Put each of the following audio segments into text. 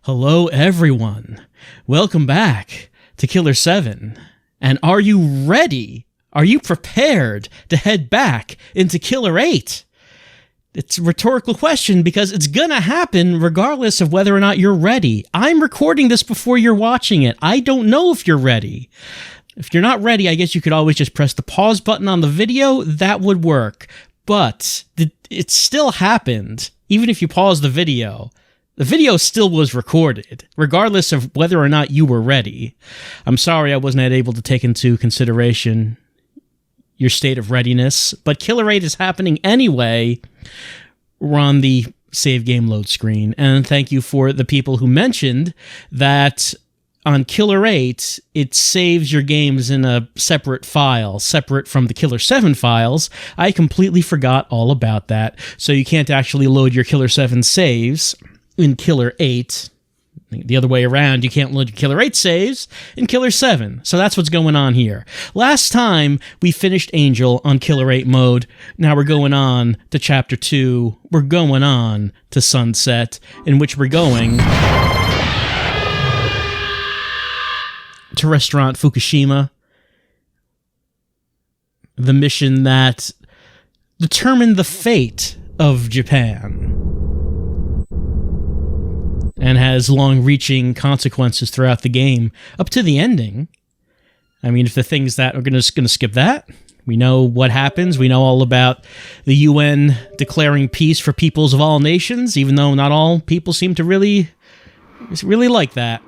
Hello, everyone. Welcome back to Killer7. And are you ready? Are you prepared to head back into Killer8? It's a rhetorical question because it's gonna happen regardless of whether or not you're ready. I'm recording this before you're watching it. I don't know if you're ready. If you're not ready, I guess you could always just press the pause button on the video. That would work. But it still happened. Even if you pause the video still was recorded, regardless of whether or not you were ready. I'm sorry I wasn't able to take into consideration your state of readiness, but Killer8 is happening anyway. We're on the save game load screen, and thank you for the people who mentioned that on Killer8, it saves your games in a separate file, separate from the Killer7 files. I completely forgot all about that, so you can't actually load your Killer7 saves in Killer8. The other way around, you can't load your Killer8 saves in Killer7. So that's what's going on here. Last time, we finished Angel on Killer8 mode. Now we're going on to Chapter 2. We're going on to Sunset, in which we're going to Restaurant Fukushima. The mission that determined the fate of Japan and has long-reaching consequences throughout the game, up to the ending. I mean, if the things that are gonna skip that, we know what happens. We know all about the UN declaring peace for peoples of all nations, even though not all people seem to really like that.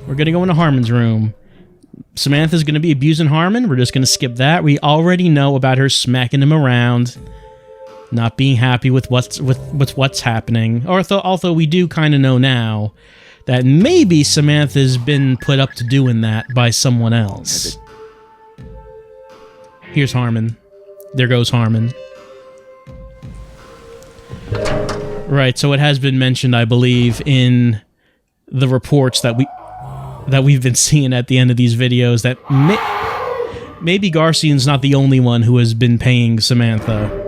We're gonna go into Harmon's room. Samantha's gonna be abusing Harmon. We're just gonna skip that. We already know about her smacking him around, not being happy with what's happening. Although we do kind of know now that maybe Samantha's been put up to doing that by someone else. Here's Harmon. There goes Harmon. Right, so it has been mentioned, I believe, in the reports that we've been seeing at the end of these videos that maybe Garcian's not the only one who has been paying Samantha.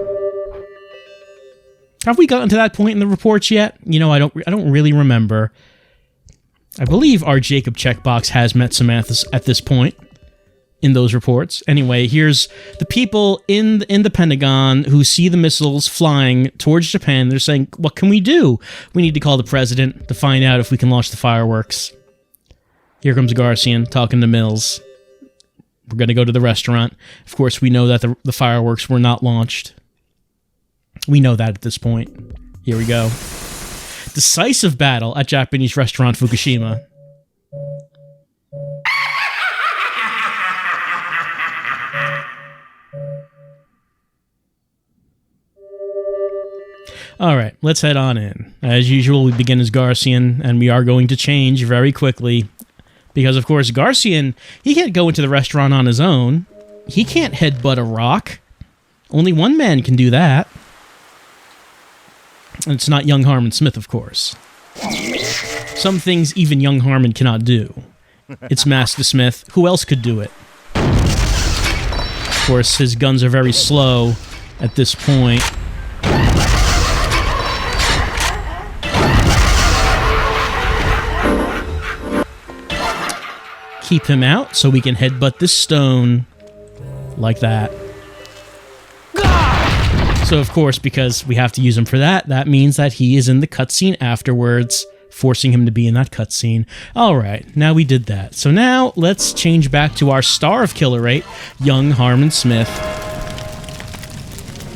Have we gotten to that point in the reports yet? You know, I don't really remember. I believe our Jacob checkbox has met Samantha at this point in those reports. Anyway, here's the people in the Pentagon who see the missiles flying towards Japan. They're saying, what can we do? We need to call the president to find out if we can launch the fireworks. Here comes Garcian talking to Mills. We're going to go to the restaurant. Of course, we know that the fireworks were not launched. We know that at this point. Here we go. Decisive battle at Japanese restaurant Fukushima. Alright, let's head on in. As usual, we begin as Garcian, and we are going to change very quickly. Because, of course, Garcian, he can't go into the restaurant on his own. He can't headbutt a rock. Only one man can do that. And it's not young Harmon Smith, of course. Some things even young Harmon cannot do. It's Master Smith. Who else could do it? Of course, his guns are very slow at this point. Keep him out so we can headbutt this stone like that. So, of course, because we have to use him for that, that means that he is in the cutscene afterwards, forcing him to be in that cutscene. Alright, now we did that. So now, let's change back to our star of Killer8, young Harmon Smith.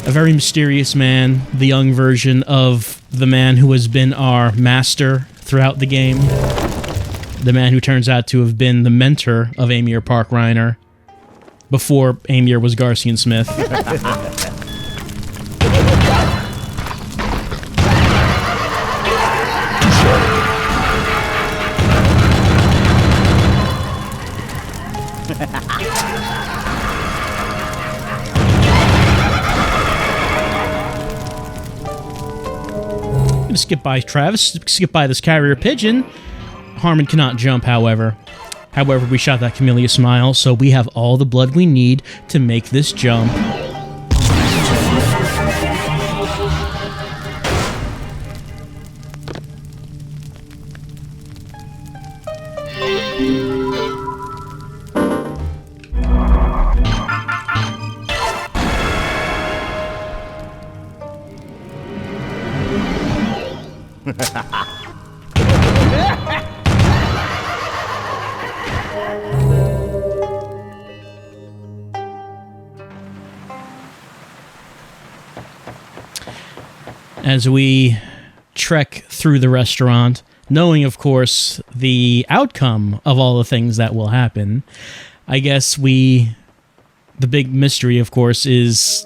A very mysterious man, the young version of the man who has been our master throughout the game. The man who turns out to have been the mentor of Amir Park Reiner, before Amir was Garcian Smith. I'm gonna skip by Travis, skip by this carrier pigeon. Harmon cannot jump, however. However, we shot that Camellia Smile, so we have all the blood we need to make this jump. As we trek through the restaurant, knowing, of course, the outcome of all the things that will happen, I guess the big mystery, of course, is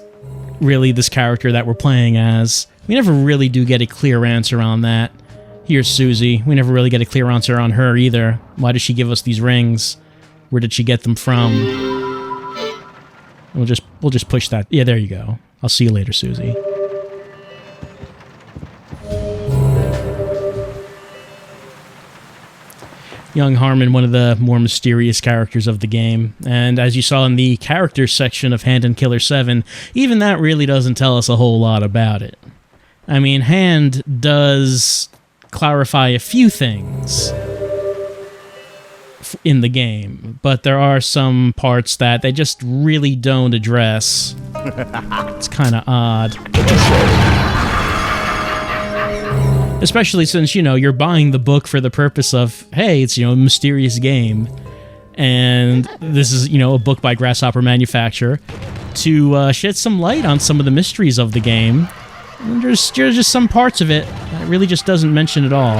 really this character that we're playing as. We never really do get a clear answer on that. Here's Susie. We never really get a clear answer on her either. Why does she give us these rings? Where did she get them from? We'll just push that. Yeah, there you go. I'll see you later, Susie. Young Harmon, one of the more mysterious characters of the game, and as you saw in the characters section of Hand and Killer7, even that really doesn't tell us a whole lot about it. I mean, Hand does clarify a few things in the game, but there are some parts that they just really don't address. It's kind of odd. Especially since, you're buying the book for the purpose of, hey, it's, a mysterious game. And this is, a book by Grasshopper Manufacturer to shed some light on some of the mysteries of the game. And there's just some parts of it that it really just doesn't mention at all.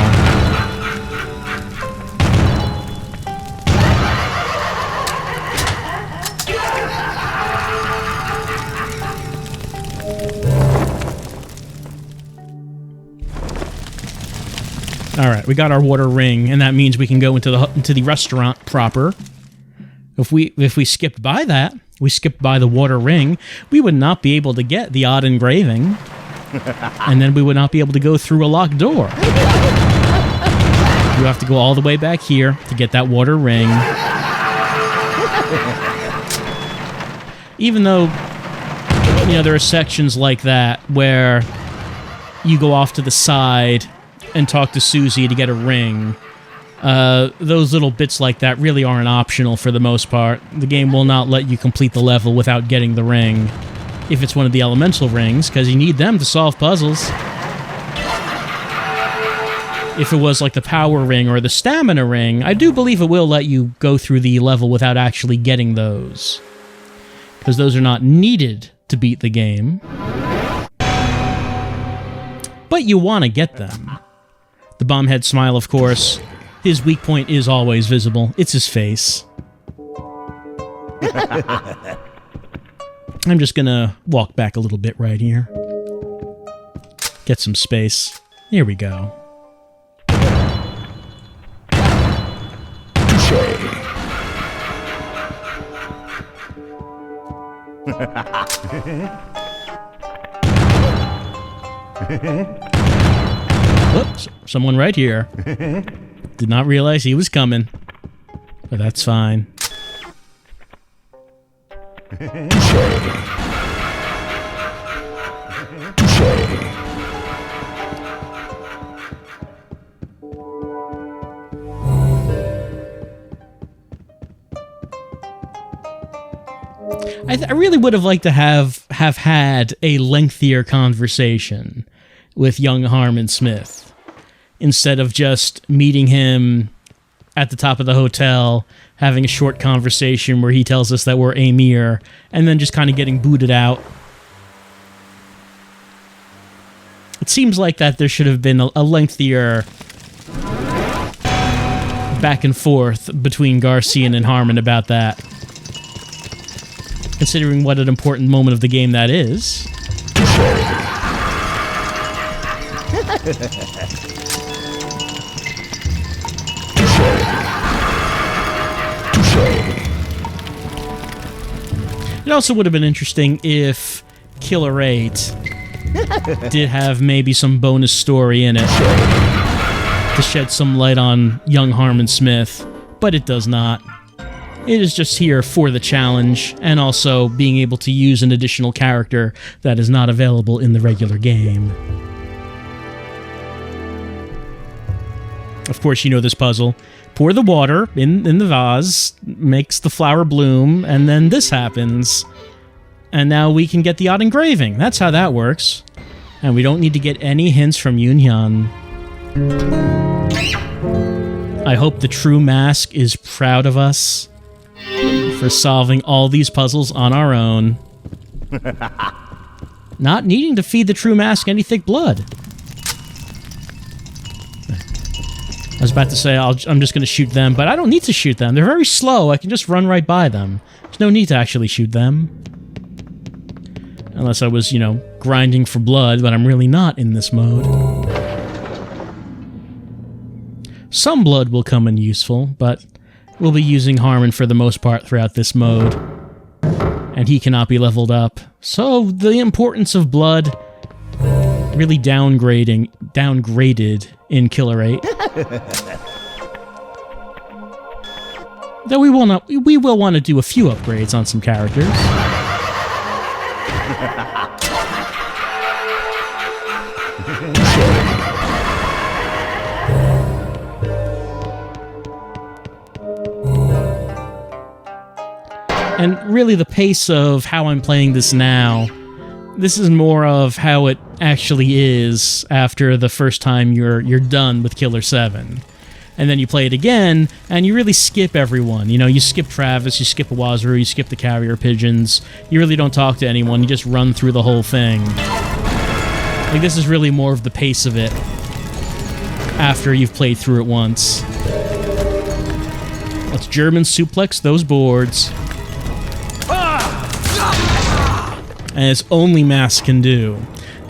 All right, we got our water ring, and that means we can go into the restaurant proper. If we skipped by that, we skipped by the water ring, we would not be able to get the odd engraving, and then we would not be able to go through a locked door. You have to go all the way back here to get that water ring. Even though, there are sections like that where you go off to the side and talk to Susie to get a ring. Those little bits like that really aren't optional for the most part. The game will not let you complete the level without getting the ring, if it's one of the elemental rings, because you need them to solve puzzles. If it was like the power ring or the stamina ring, I do believe it will let you go through the level without actually getting those, because those are not needed to beat the game. But you want to get them. The bombhead smile, of course. His weak point is always visible. It's his face. I'm just gonna walk back a little bit right here. Get some space. Here we go. Whoops, someone right here. Did not realize he was coming. But that's fine. I really would have liked to have had a lengthier conversation with young Harmon Smith, instead of just meeting him at the top of the hotel, having a short conversation where he tells us that we're Amir, and then just kind of getting booted out. It seems like that there should have been a lengthier back and forth between Garcian and Harmon about that, considering what an important moment of the game that is. It also would have been interesting if Killer8 did have maybe some bonus story in it to shed some light on young Harmon Smith, but it does not. It is just here for the challenge, and also being able to use an additional character that is not available in the regular game. Of course, you know this puzzle. Pour the water in the vase, makes the flower bloom, and then this happens. And now we can get the odd engraving. That's how that works. And we don't need to get any hints from Yunhyun. I hope the true mask is proud of us for solving all these puzzles on our own. Not needing to feed the true mask any thick blood. I was about to say I'm just going to shoot them, but I don't need to shoot them. They're very slow. I can just run right by them. There's no need to actually shoot them. Unless I was, you know, grinding for blood, but I'm really not in this mode. Some blood will come in useful, but we'll be using Harmon for the most part throughout this mode. And he cannot be leveled up. So the importance of blood really downgraded in Killer8. Though we will want to do a few upgrades on some characters. And really the pace of how I'm playing this now, this is more of how it actually is after the first time you're done with Killer7. And then you play it again, and you really skip everyone. You know, you skip Travis, you skip Wazuru, you skip the carrier pigeons. You really don't talk to anyone, you just run through the whole thing. Like, this is really more of the pace of it after you've played through it once. Let's German suplex those boards. As only Mask can do.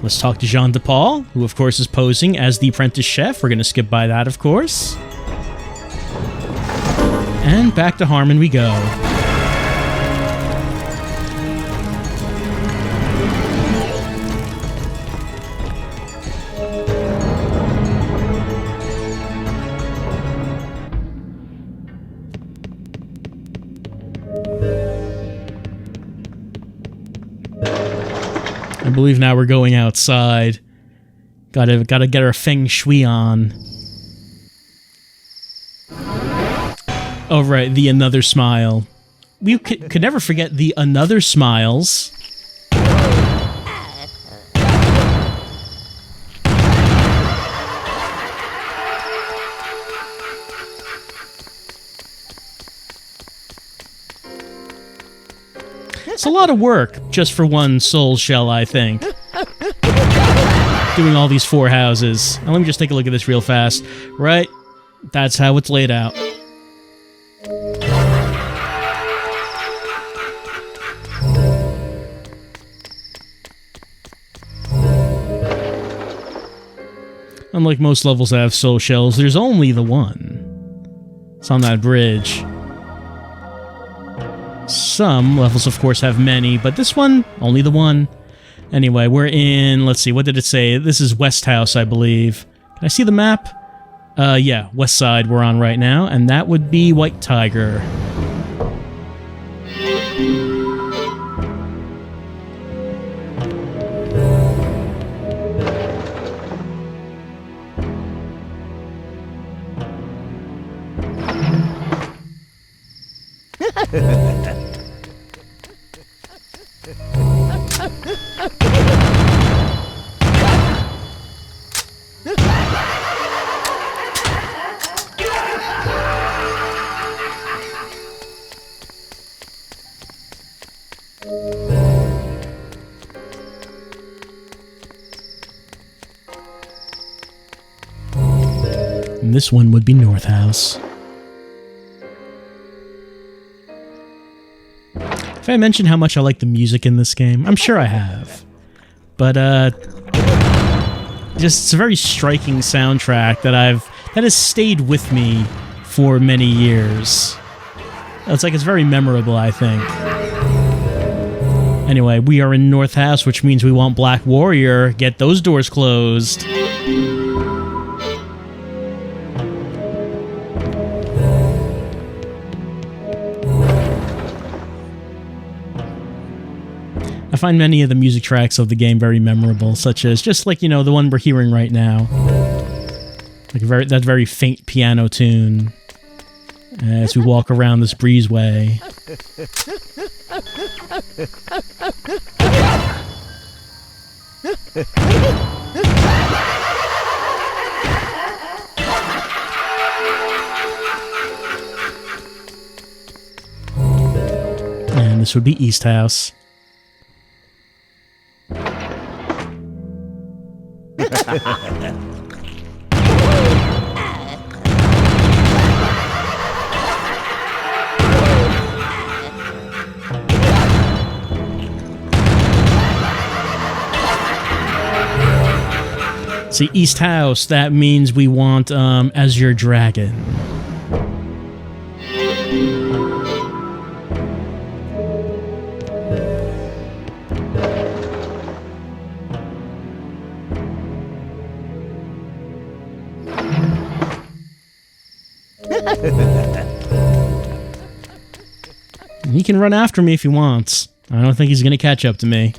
Let's talk to Jean de Paul, who of course is posing as the apprentice chef. We're going to skip by that, of course. And back to Harmon we go. I believe now we're going outside. Gotta get our feng shui on. Oh, right, the another smile. We could never forget the another smiles. It's a lot of work just for one soul shell, I think. Doing all these 4 houses. Now let me just take a look at this real fast. Right, that's how it's laid out. Unlike most levels that have soul shells, there's only the one. It's on that bridge. Some levels, of course, have many, but this one, only the one. Anyway, we're in, let's see, what did it say? This is West House, I believe. Can I see the map? Yeah, West Side we're on right now, and that would be White Tiger. And this one would be North House. Have I mentioned how much I like the music in this game? I'm sure I have. But, just, it's a very striking soundtrack that has stayed with me for many years. It's very memorable, I think. Anyway, we are in North House, which means we want Black Warrior. Get those doors closed. I find many of the music tracks of the game very memorable, such as just like, you know, the one we're hearing right now. Like that very faint piano tune as we walk around this breezeway. this would be East House. See, East House, that means we want Azure Dragon. He can run after me if he wants. I don't think he's going to catch up to me.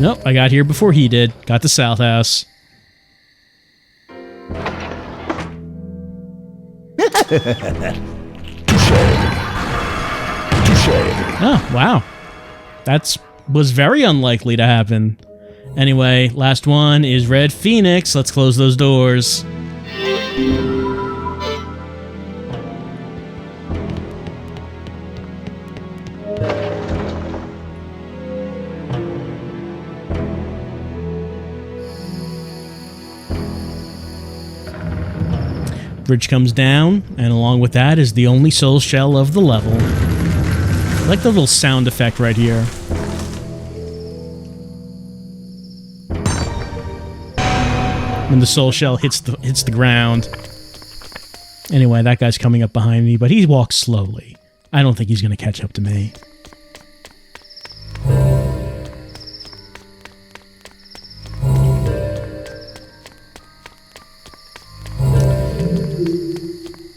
Nope, I got here before he did. Got the South House. Oh, wow. That was very unlikely to happen. Anyway, last one is Red Phoenix. Let's close those doors. Bridge comes down, and along with that is the only soul shell of the level. I like the little sound effect right here. When the soul shell hits the ground. Anyway, that guy's coming up behind me, but he walks slowly. I don't think he's going to catch up to me.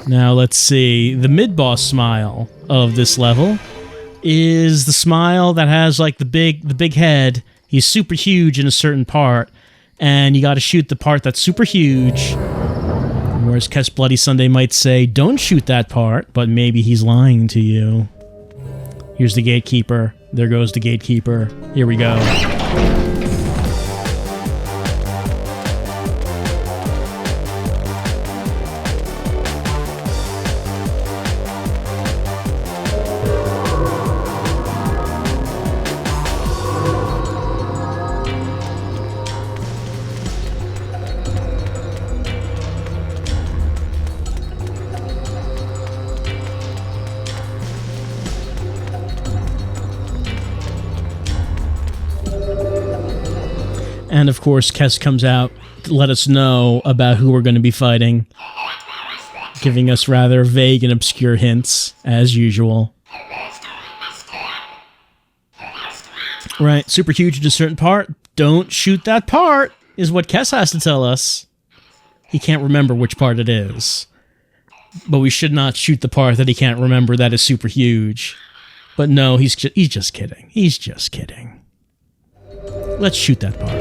Now, let's see. The mid-boss smile of this level is the smile that has, like, the big head. He's super huge in a certain part, and you gotta shoot the part that's super huge. Whereas Kess Bloody Sunday might say, don't shoot that part, but maybe he's lying to you. Here's the gatekeeper. There goes the gatekeeper. Here we go. And of course, Kess comes out to let us know about who we're going to be fighting, giving us rather vague and obscure hints, as usual. Right, super huge in a certain part. Don't shoot that part, is what Kess has to tell us. He can't remember which part it is. But we should not shoot the part that he can't remember that is super huge. But no, he's just kidding. He's just kidding. Let's shoot that part.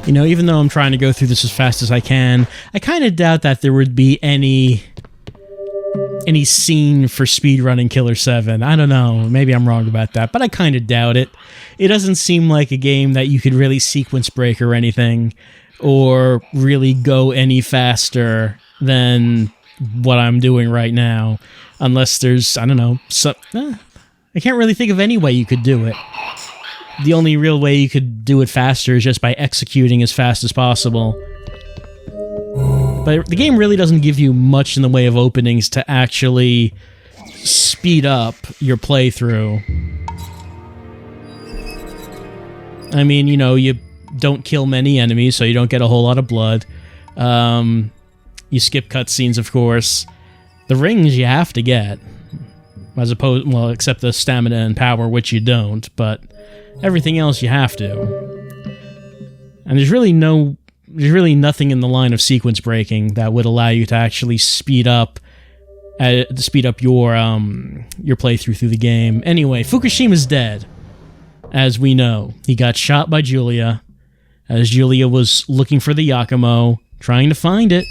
You know, even though I'm trying to go through this as fast as I can, I kind of doubt that there would be any scene for speedrunning Killer7. I don't know. Maybe I'm wrong about that, but I kind of doubt it. It doesn't seem like a game that you could really sequence break or anything, or really go any faster than what I'm doing right now. Unless there's, I don't know, I can't really think of any way you could do it. The only real way you could do it faster is just by executing as fast as possible. But the game really doesn't give you much in the way of openings to actually speed up your playthrough. I mean, you know, you don't kill many enemies, so you don't get a whole lot of blood. You skip cutscenes, of course. The rings you have to get. As opposed, well, except the stamina and power, which you don't, but everything else you have to. And there's really nothing in the line of sequence breaking that would allow you to actually speed up your playthrough through the game. Anyway, Fukushima's dead, as we know. He got shot by Julia, as Julia was looking for the Yakumo, trying to find it.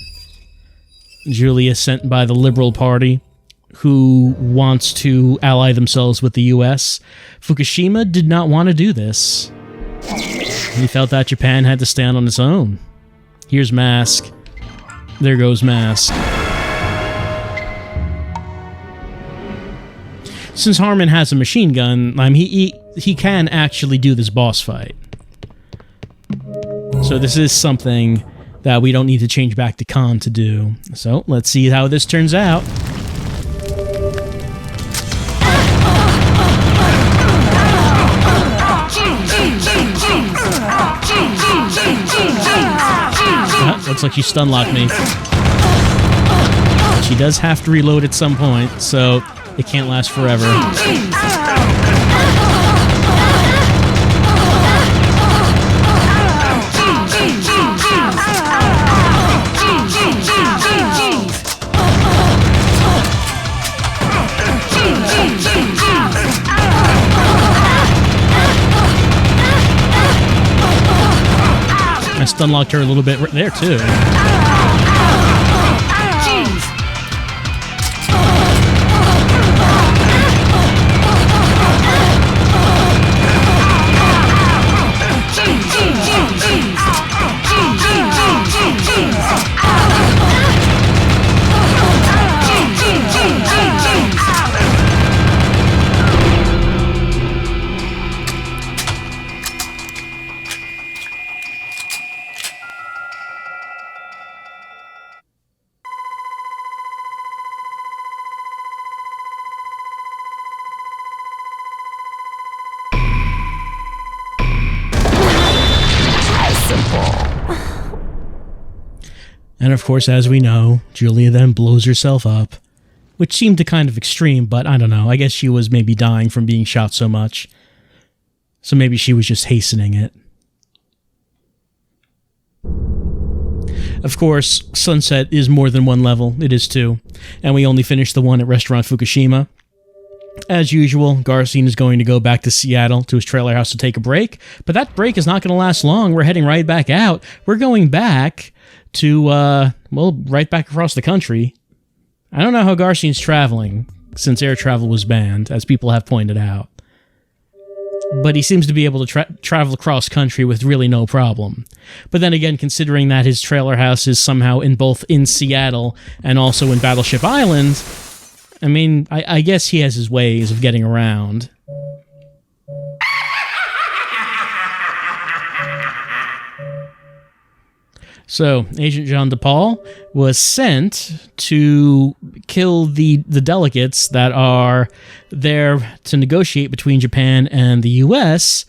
Julia sent by the Liberal Party, who wants to ally themselves with the US. Fukushima did not want to do this. He felt that Japan had to stand on its own. Here's Mask. There goes Mask. Since Harmon has a machine gun, he can actually do this boss fight. So this is something that we don't need to change back to Khan to do. So let's see how this turns out. Looks like she stun-locked me. She does have to reload at some point, so it can't last forever. I stun-locked her a little bit right there, too. And of course, as we know, Julia then blows herself up, which seemed to kind of extreme, but I don't know. I guess she was maybe dying from being shot so much. So maybe she was just hastening it. Of course, Sunset is more than one level. It is 2. And we only finished the one at Restaurant Fukushima. As usual, Garcine is going to go back to Seattle to his trailer house to take a break. But that break is not going to last long. We're heading right back out. We're going back to, right back across the country. I don't know how Garcine's traveling, since air travel was banned, as people have pointed out. But he seems to be able to travel across country with really no problem. But then again, considering that his trailer house is somehow both in Seattle and also in Battleship Island, I mean, I guess he has his ways of getting around. So, Agent Jean de Paul was sent to kill the delegates that are there to negotiate between Japan and the US,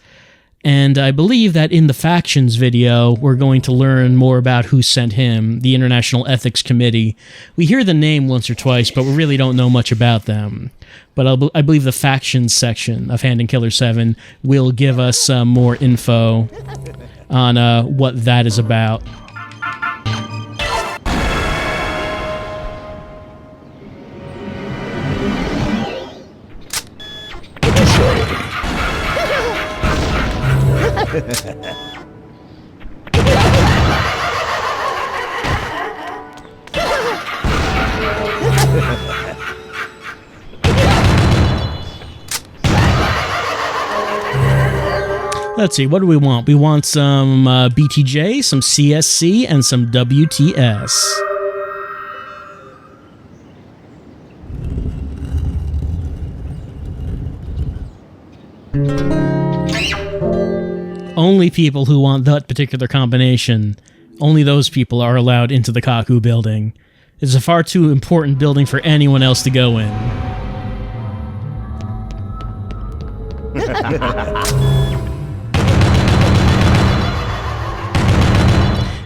and I believe that in the factions video, we're going to learn more about who sent him, the International Ethics Committee. We hear the name once or twice, but we really don't know much about them. But I believe the factions section of Hand and Killer7 will give us more info on what that is about. Let's see, what do we want? We want some BTJ, some CSC, and some WTS. Only people who want that particular combination, only those people are allowed into the Kaku building. It's a far too important building for anyone else to go in.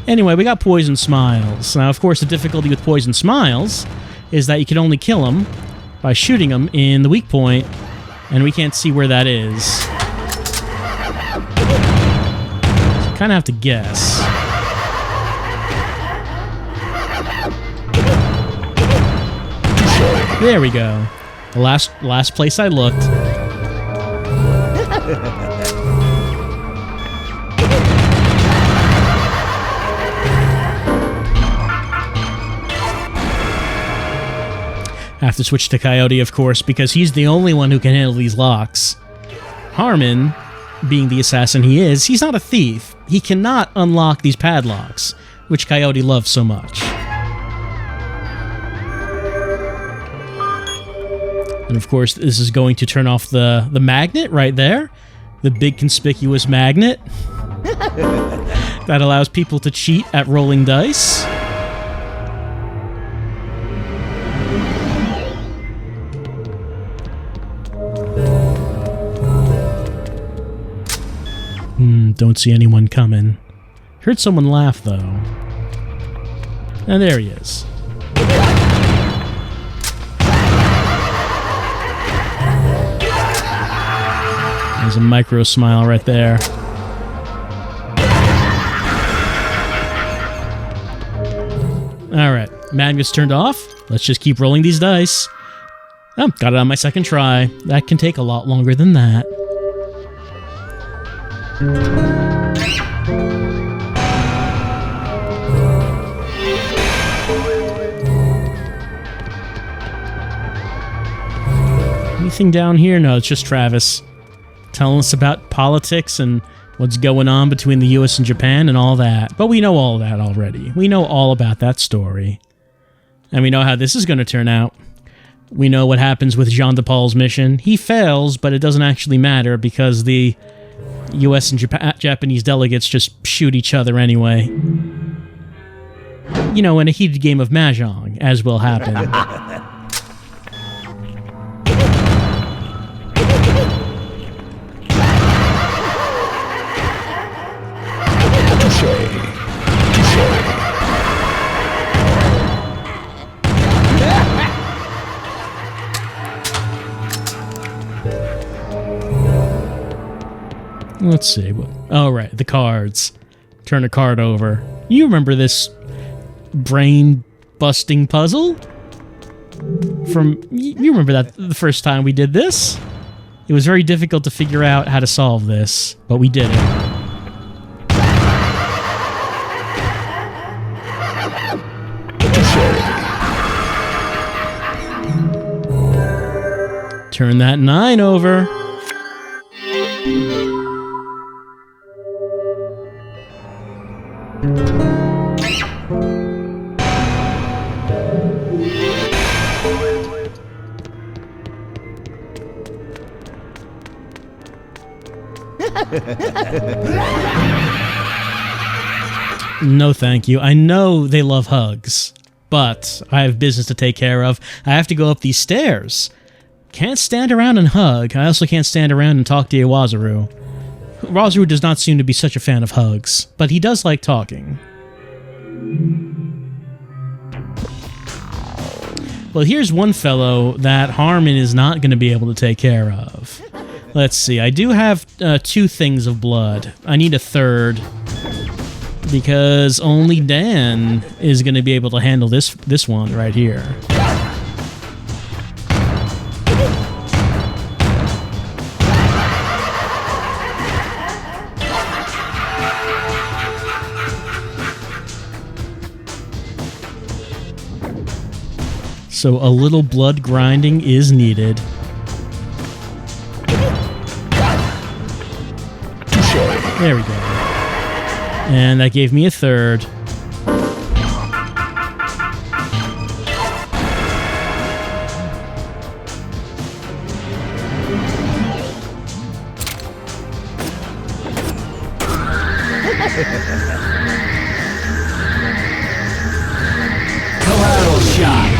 Anyway, we got Poison Smiles. Now, of course, the difficulty with Poison Smiles is that you can only kill him by shooting them in the weak point, and we can't see where that is. So kind of have to guess. There we go. The last place I looked. I have to switch to Coyote, of course, because he's the only one who can handle these locks. Harmon, being the assassin he is, he's not a thief. He cannot unlock these padlocks, which Coyote loves so much. And of course, this is going to turn off the magnet right there. The big conspicuous magnet. That allows people to cheat at rolling dice. Don't see anyone coming. Heard someone laugh, though. And there he is. There's a micro smile right there. Alright, magnet's turned off. Let's just keep rolling these dice. Oh, got it on my second try. That can take a lot longer than that. Anything down here? No, it's just Travis telling us about politics and what's going on between the US and Japan and all that. But we know all that already. We know all about that story. And we know how this is going to turn out. We know what happens with Jean de Paul's mission. He fails, but it doesn't actually matter because the US and Japanese delegates just shoot each other anyway. You know, in a heated game of Mahjong, as will happen. Let's see. Oh, right. The cards. Turn a card over. You remember this brain-busting puzzle? You remember that the first time we did this? It was very difficult to figure out how to solve this, but we did it. Turn that 9 over. No, thank you. I know they love hugs, but I have business to take care of. I have to go up these stairs. Can't stand around and hug. I also can't stand around and talk to Iwazaru. Iwazaru does not seem to be such a fan of hugs, but he does like talking. Well, here's one fellow that Harmon is not going to be able to take care of. Let's see. I do have 2 things of blood. I need a third, because only Dan is going to be able to handle this one right here. So a little blood grinding is needed. There we go. And that gave me a third. Collateral shot.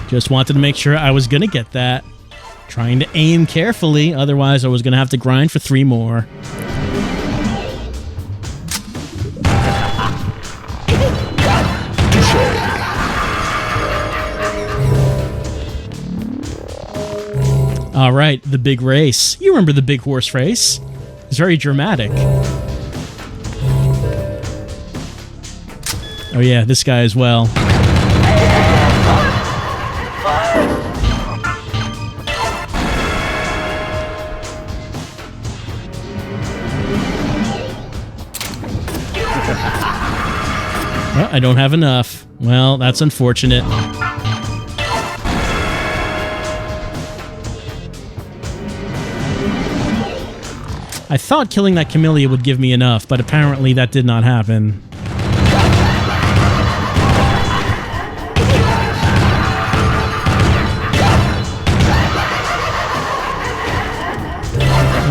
Just wanted to make sure I was going to get that. Trying to aim carefully, otherwise I was going to have to grind for 3 more. All right, the big race. You remember the big horse race? It's very dramatic. Oh yeah, this guy as well. Well, I don't have enough. Well, that's unfortunate. I thought killing that camellia would give me enough, but apparently that did not happen.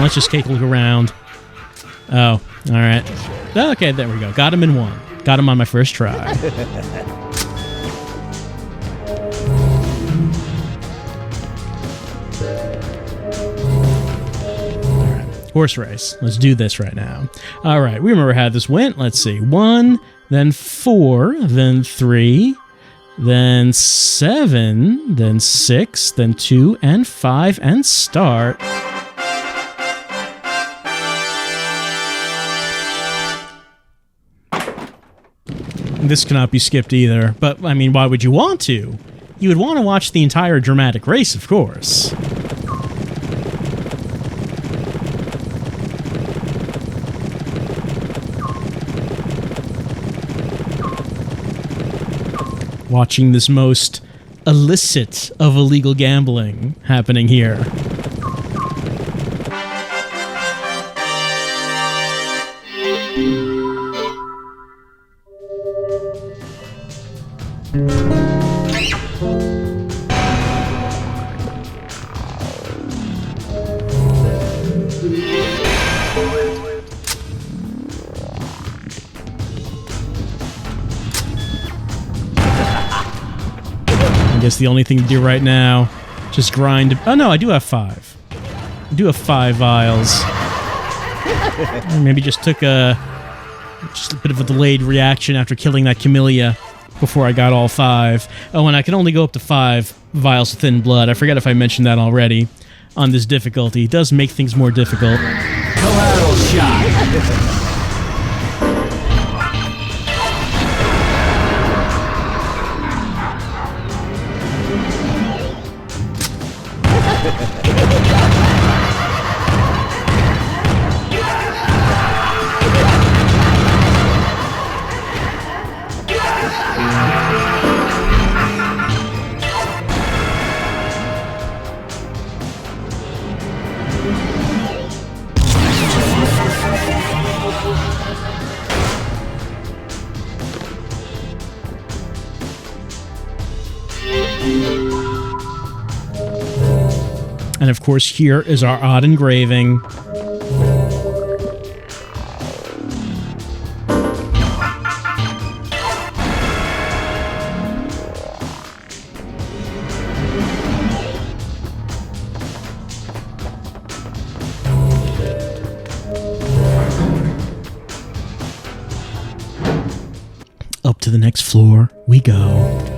Let's just take a look around. Oh, alright. Okay, there we go. Got him in one. Got him on my first try. Horse race. Let's do this right now. All right, we remember how this went. Let's see. 1, then 4, then 3, then 7, then 6, then 2, and 5, and start. This cannot be skipped either, but, I mean, why would you want to? You would want to watch the entire dramatic race, of course. Watching this most illicit of illegal gambling happening here. I guess the only thing to do right now, just grind. Oh no, I do have 5. I do have 5 vials. Maybe just took a bit of a delayed reaction after killing that camellia before I got all 5. Oh, and I can only go up to 5 vials of thin blood. I forget if I mentioned that already on this difficulty. It does make things more difficult. Collateral shot. And of course, here is our odd engraving. Up to the next floor we go.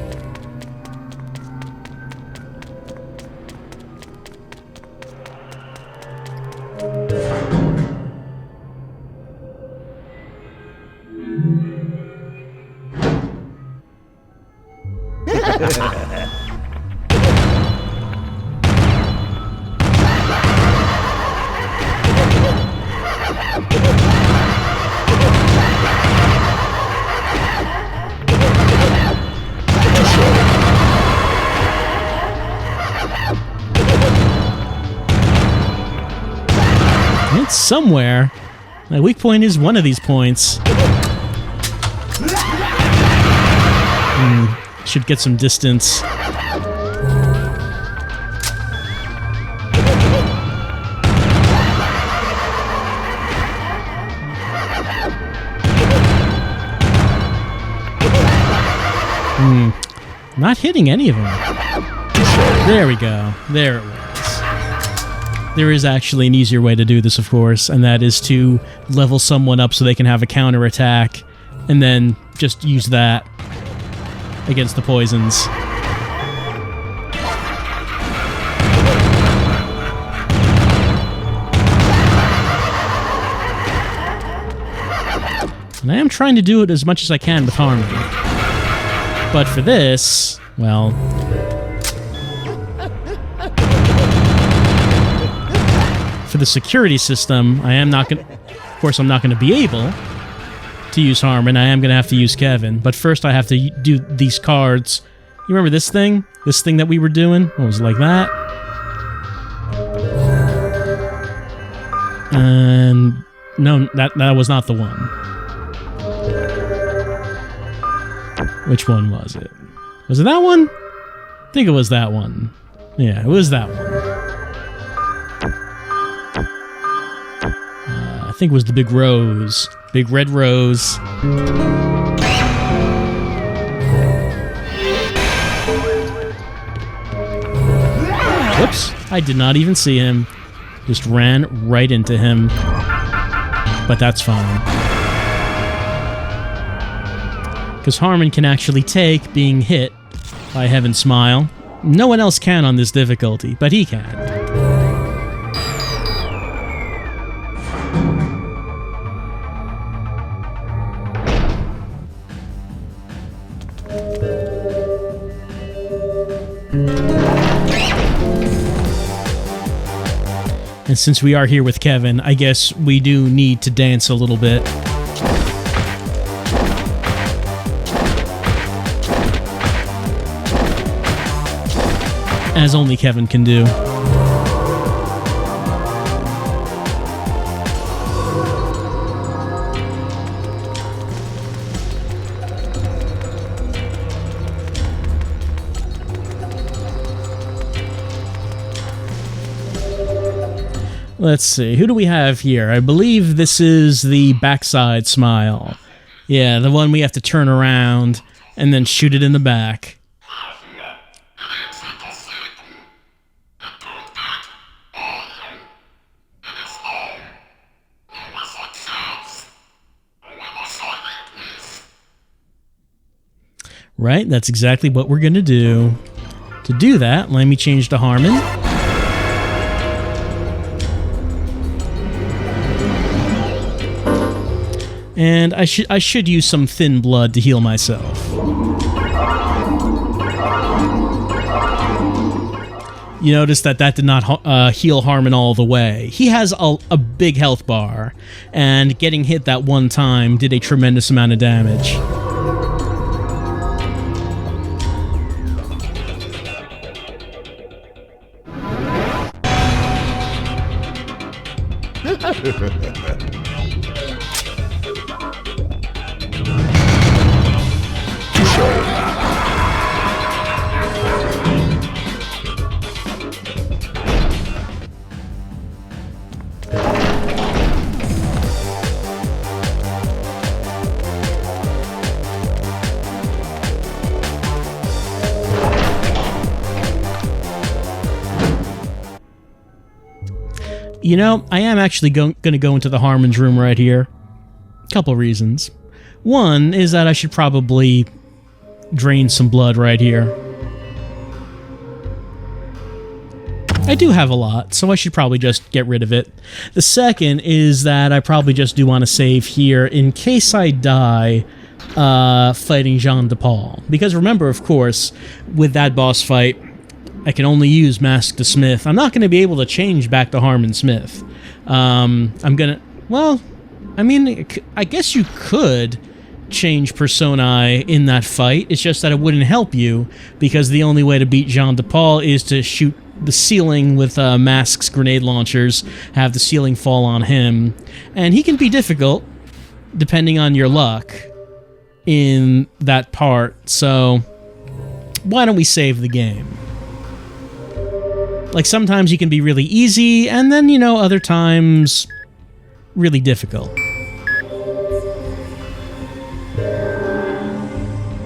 It's somewhere. My weak point is one of these points. Should get some distance. Not hitting any of them. There we go. There it was. There is actually an easier way to do this, of course, and that is to level someone up so they can have a counterattack, and then just use that against the poisons. And I am trying to do it as much as I can with Harmon. But for this, well... for the security system, I am not going to... Of course, I'm not going to be able to use Harmon. I am going to have to use Kevin. But first, I have to do these cards. You remember this thing? This thing that we were doing? What was it, like that? And... no, that was not the one. Which one was it? Was it that one? I think it was that one. Yeah, it was that one. I think it was the big rose. Big red rose. Whoops. I did not even see him. Just ran right into him. But that's fine. Because Harmon can actually take being hit by Heaven's Smile. No one else can on this difficulty, but he can. And since we are here with Kevin, I guess we do need to dance a little bit. As only Kevin can do. Let's see, who do we have here? I believe this is the backside smile. Yeah, the one we have to turn around and then shoot it in the back. Right, that's exactly what we're going to do. To do that, let me change to Harmon. And I should use some thin blood to heal myself. You notice that did not heal Harmon all the way. He has a big health bar, and getting hit that one time did a tremendous amount of damage. You know, I am actually going to go into the Harmon's room right here. Couple reasons. One is that I should probably drain some blood right here. I do have a lot, so I should probably just get rid of it. The second is that I probably just do want to save here in case I die fighting Jean de Paul. Because remember, of course, with that boss fight, I can only use Mask to Smith. I'm not going to be able to change back to Harmon Smith. I'm going to... Well, I mean, I guess you could change personae in that fight. It's just that it wouldn't help you, because the only way to beat Jean de Paul is to shoot the ceiling with Mask's grenade launchers, have the ceiling fall on him. And he can be difficult, depending on your luck in that part. So, why don't we save the game? Like, sometimes you can be really easy, and then, you know, other times, really difficult.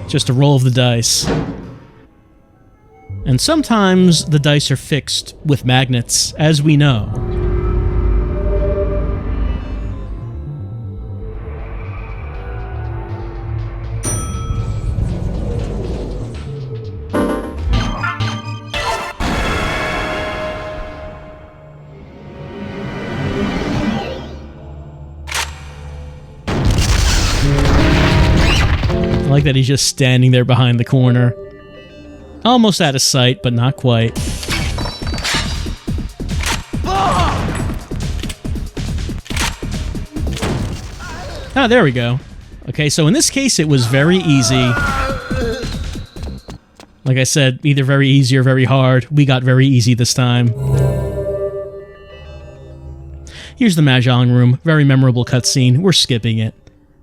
Just a roll of the dice. And sometimes the dice are fixed with magnets, as we know. like that he's just standing there behind the corner. Almost out of sight, but not quite. Ah, there we go. Okay, so in this case, it was very easy. Like I said, either very easy or very hard. We got very easy this time. Here's the Mahjong room. Very memorable cutscene. We're skipping it.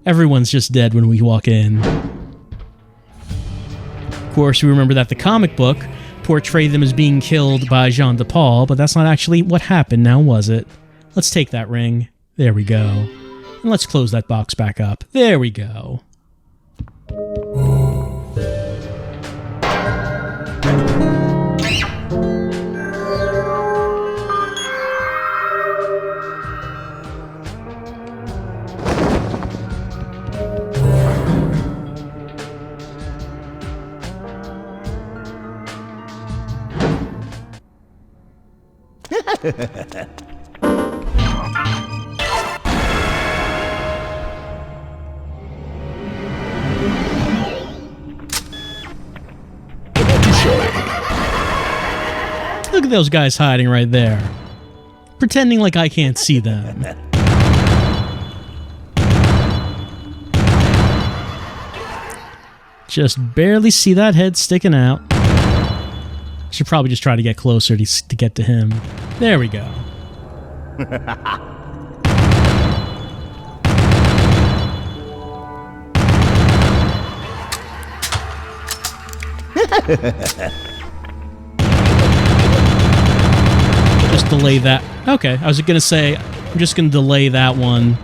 Everyone's just dead when we walk in. Of course, we remember that the comic book portrayed them as being killed by Jean de Paul, but that's not actually what happened now, was it? Let's take that ring. There we go. And let's close that box back up. There we go. Look at those guys hiding right there. Pretending like I can't see them. Just barely see that head sticking out. Should probably just try to get closer to get to him. There we go. Just delay that. Okay, I was gonna say, I'm just gonna delay that one.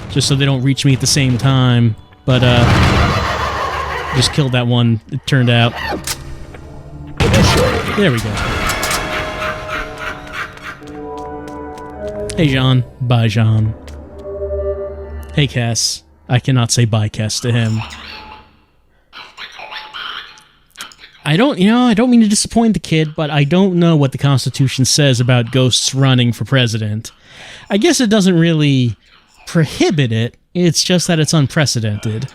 Just so they don't reach me at the same time. But, just killed that one, it turned out. There we go. Hey, Jean. Bye, Jean. Hey, Cass. I cannot say bye, Cass, to him. I don't mean to disappoint the kid, but I don't know what the Constitution says about ghosts running for president. I guess it doesn't really prohibit it, it's just that it's unprecedented.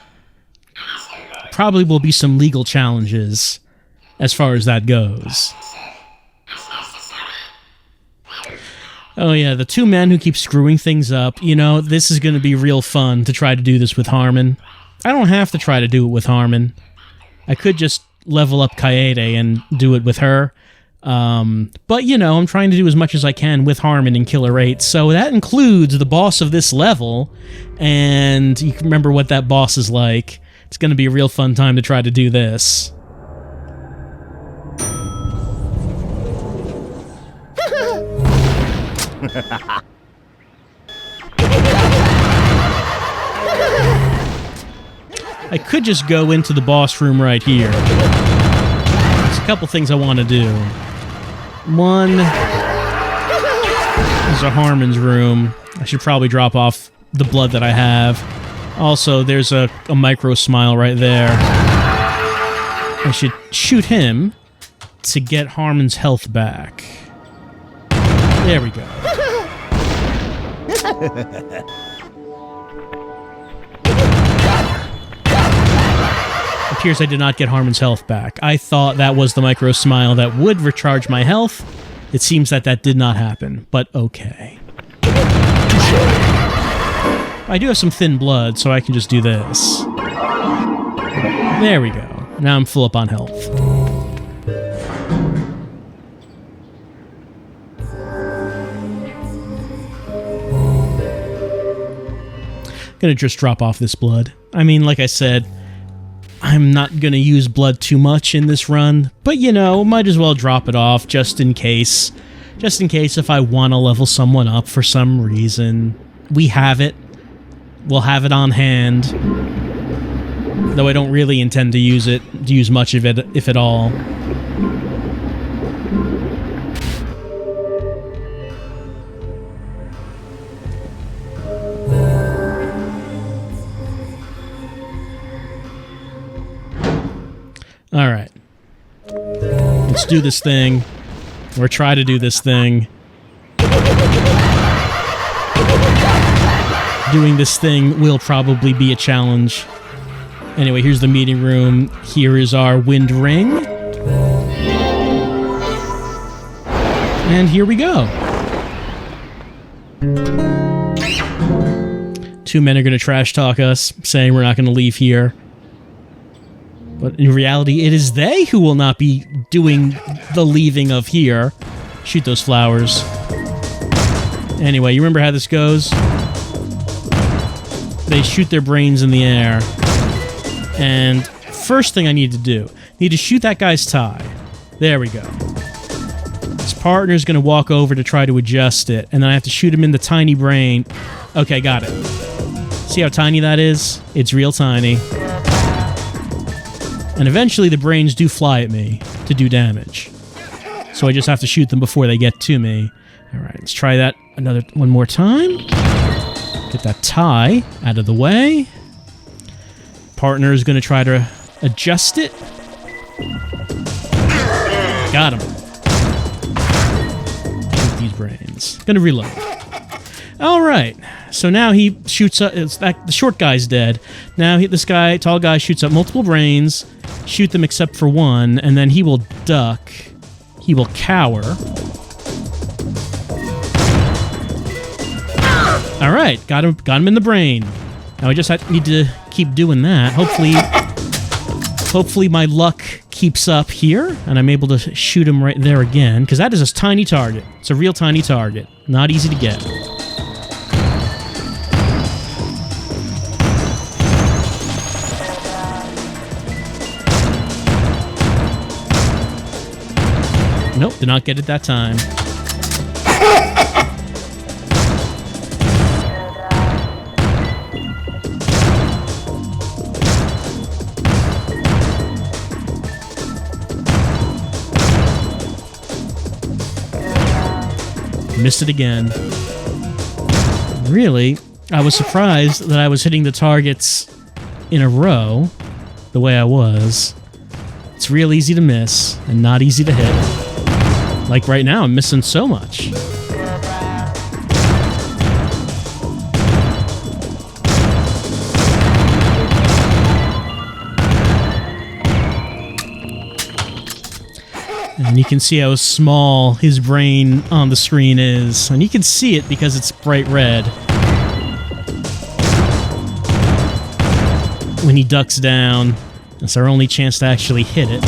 Probably will be some legal challenges as far as that goes. Oh yeah, the two men who keep screwing things up. You know, this is going to be real fun to try to do this with Harmon. I don't have to try to do it with Harmon. I could just level up Killer8 and do it with her. But, you know, I'm trying to do as much as I can with Harmon and Killer8. So that includes the boss of this level. And you can remember what that boss is like. It's going to be a real fun time to try to do this. I could just go into the boss room right here. There's a couple things I want to do. One is a Harmon's room. I should probably drop off the blood that I have. Also, there's a micro smile right there. I should shoot him to get Harmon's health back. There we go. Appears I did not get Harmon's health back. I thought that was the micro smile that would recharge my health. It seems that that did not happen, but okay. I do have some thin blood, so I can just do this. There we go. Now I'm full up on health. Gonna just drop off this blood. I mean, like I said, I'm not gonna use blood too much in this run, but you know, might as well drop it off just in case. Just in case if I want to level someone up for some reason. We have it. We'll have it on hand. Though I don't really intend to use much of it, if at all. Alright. Let's do this thing. Or try to do this thing. Doing this thing will probably be a challenge. Anyway, here's the meeting room. Here is our wind ring. And here we go. 2 men are going to trash talk us, saying we're not going to leave here. But in reality, it is they who will not be doing the leaving of here. Shoot those flowers. Anyway, you remember how this goes? They shoot their brains in the air. And first thing I need to do, need to shoot that guy's tie. There we go. His partner's going to walk over to try to adjust it, and then I have to shoot him in the tiny brain. Okay, got it. See how tiny that is? It's real tiny. And eventually the brains do fly at me to do damage. So I just have to shoot them before they get to me. Alright, let's try that one more time. Get that tie out of the way. Partner is going to try to adjust it. Got him. Shoot these brains. Gonna reload. Alright, so now he shoots up. The short guy's dead. Now this guy, tall guy, shoots up multiple brains. Shoot them except for one, and then he will duck. He will cower. Alright, got him in the brain. Now I just need to keep doing that. Hopefully my luck keeps up here, and I'm able to shoot him right there again, because that is a tiny target. It's a real tiny target. Not easy to get. Nope, did not get it that time. Missed it again. Really, I was surprised that I was hitting the targets in a row the way I was. It's real easy to miss and not easy to hit. Like right now, I'm missing so much. And you can see how small his brain on the screen is. And you can see it because it's bright red. When he ducks down, that's our only chance to actually hit it.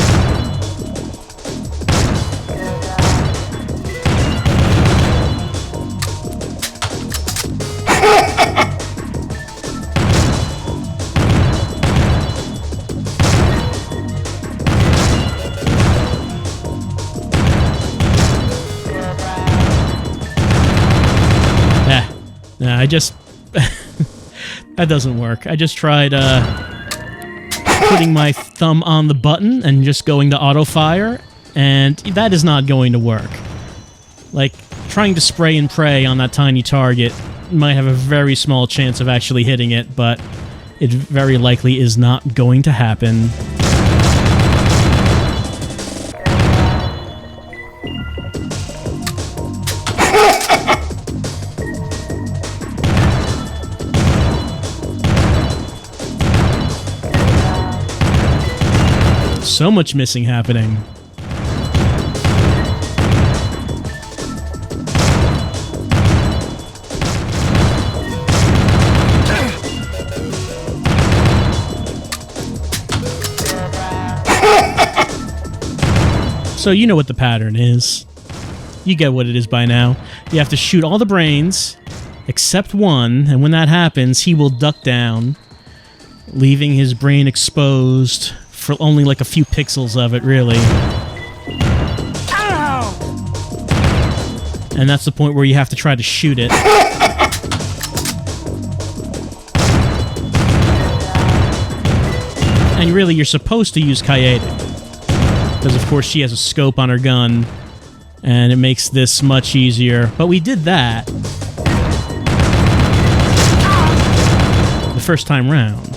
I just... that doesn't work. I just tried putting my thumb on the button and just going to auto-fire, and that is not going to work. Like, trying to spray and pray on that tiny target might have a very small chance of actually hitting it, but it very likely is not going to happen. So much missing happening. So you know what the pattern is. You get what it is by now. You have to shoot all the brains, except one, and when that happens, he will duck down, leaving his brain exposed for only like a few pixels of it, really. Ow! And that's the point where you have to try to shoot it. And really, you're supposed to use Killer8, because of course she has a scope on her gun, and it makes this much easier. But we did that the first time round.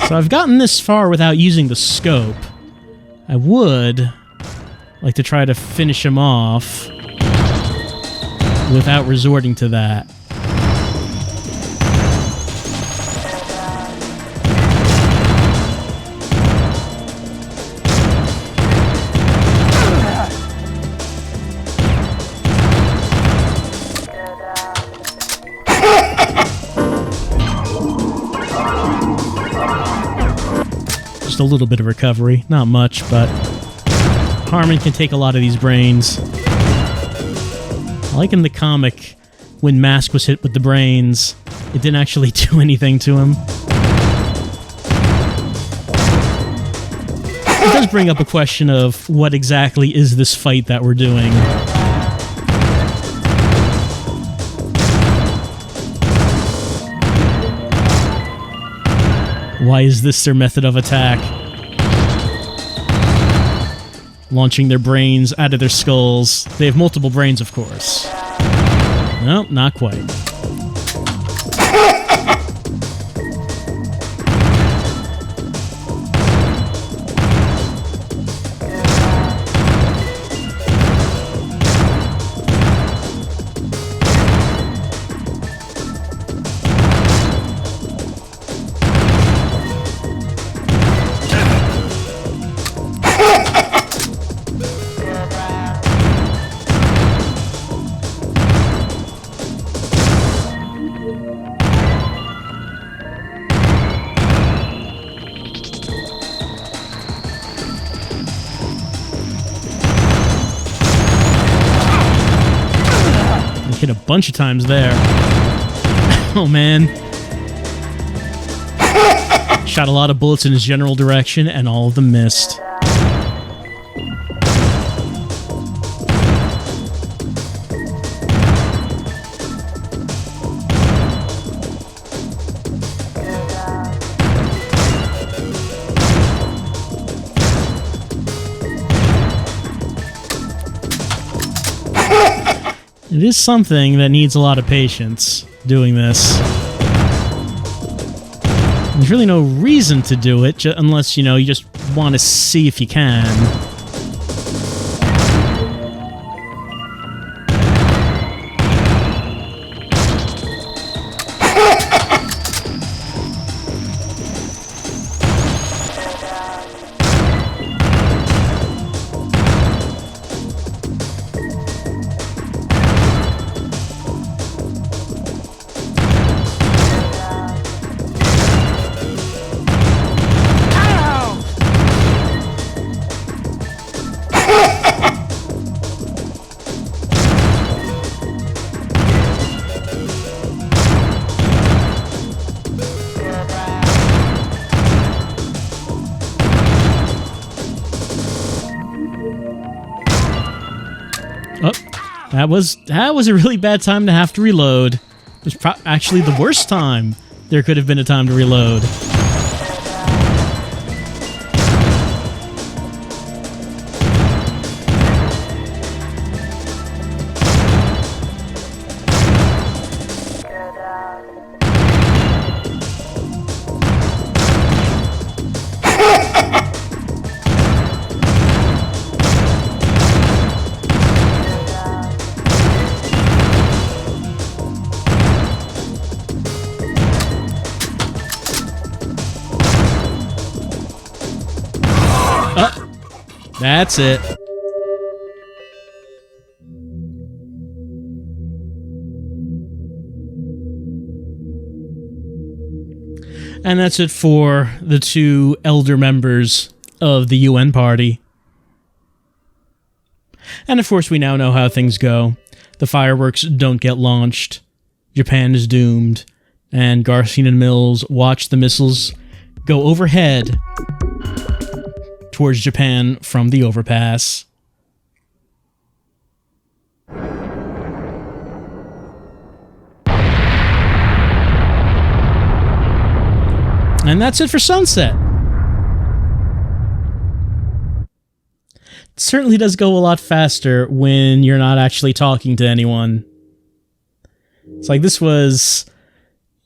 So I've gotten this far without using the scope. I would like to try to finish him off without resorting to that. just a little bit of recovery. Not much, but Harmon can take a lot of these brains. Like in the comic, when Mask was hit with the brains, it didn't actually do anything to him. It does bring up a question of what exactly is this fight that we're doing. Why is this their method of attack? Launching their brains out of their skulls. They have multiple brains, of course. Nope, not quite. Hit a bunch of times there. Oh, man. Shot a lot of bullets in his general direction, and all of them missed. It is something that needs a lot of patience, doing this. There's really no reason to do it, unless, you know, you just want to see if you can. Oh, that was a really bad time to have to reload. It was actually the worst time there could have been a time to reload. That's it. And that's it for the two elder members of the UN party. And of course, we now know how things go. The fireworks don't get launched. Japan is doomed. And Garcia and Mills watch the missiles go overhead towards Japan from the overpass. And that's it for Sunset. It certainly does go a lot faster when you're not actually talking to anyone. It's like this was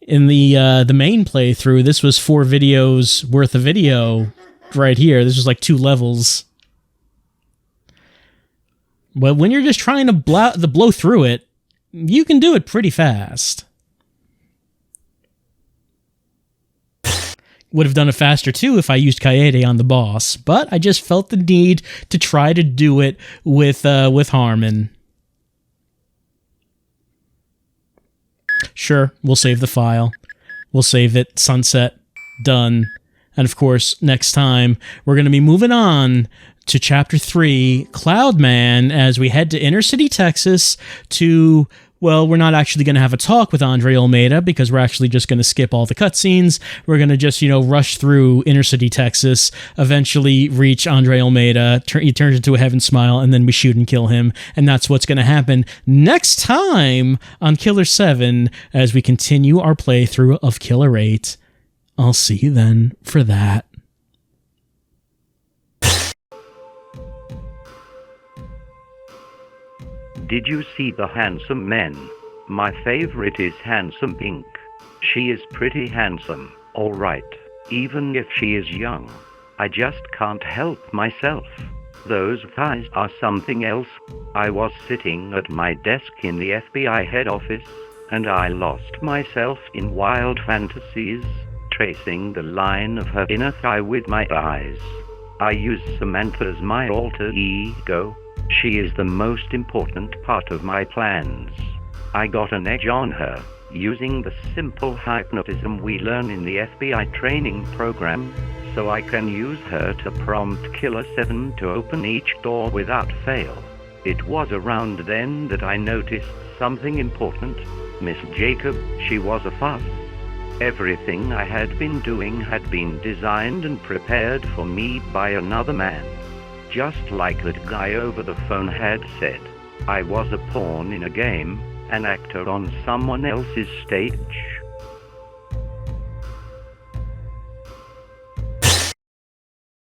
in the main playthrough. This was 4 videos worth of video right here. This was like 2 levels. But when you're just trying to blow through it, you can do it pretty fast. Would have done it faster too if I used Kaede on the boss, but I just felt the need to try to do it with Harmon. Sure, we'll save the file. We'll save it. Sunset. Done. And of course, next time, we're going to be moving on to Chapter 3, Cloudman, as we head to Inner City, Texas to... Well, we're not actually going to have a talk with Andre Almeida because we're actually just going to skip all the cutscenes. We're going to just, rush through Inner City, Texas, eventually reach Andre Almeida. He turns into a heaven smile, and then we shoot and kill him. And that's what's going to happen next time on Killer 7 as we continue our playthrough of Killer 8. I'll see you then for that. Did you see the handsome men? My favorite is Handsome Pink. She is pretty handsome, alright, even if she is young. I just can't help myself. Those thighs are something else. I was sitting at my desk in the FBI head office, and I lost myself in wild fantasies, tracing the line of her inner thigh with my eyes. I use Samantha as my alter ego. She is the most important part of my plans. I got an edge on her, using the simple hypnotism we learn in the FBI training program, so I can use her to prompt Killer7 to open each door without fail. It was around then that I noticed something important. Miss Jacob, she was a fuss. Everything I had been doing had been designed and prepared for me by another man. Just like that guy over the phone had said, I was a pawn in a game, an actor on someone else's stage.